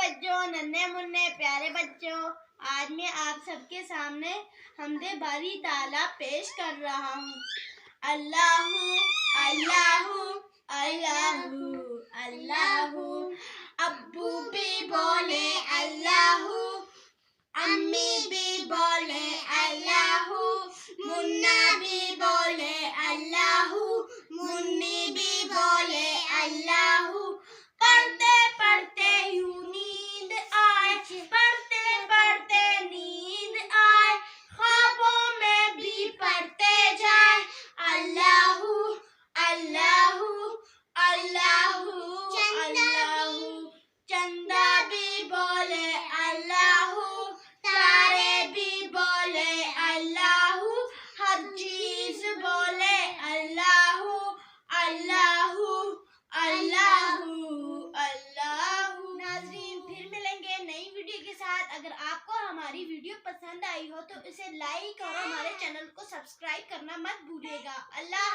बच्चों, नन्हे मुन्ने प्यारे बच्चों, आज मैं आप सबके सामने हमदे बारी ताला पेश कर रहा हूँ। अल्लाहू अल्लाहू अल्लाहू अल्लाहू। अब्बू भी बोले अल्लाहू, अम्मी भी बोले अल्लाहू, मुन्ना भी बोले अल्लाहू, मुन्नी भी बोले अल्लाहू। पढ़ते पढ़ते यूं नींद आए, पढ़ते पढ़ते नींद आए, ख्वाबों में भी पढ़ते जाए अल्लाहू अल्लाहू अल्लाहू अल्लाहू। चंदा भी बोले अल्लाहू, तारे भी बोले अल्लाहू, हर चीज बोले अल्लाहू अल्लाहू अल्लाहू अल्लाहू। नाज़रीन, फिर मिलेंगे नई वीडियो के साथ। अगर आपको हमारी वीडियो पसंद आई हो तो इसे लाइक और हमारे चैनल को सब्सक्राइब करना मत भूलिएगा। अल्लाह।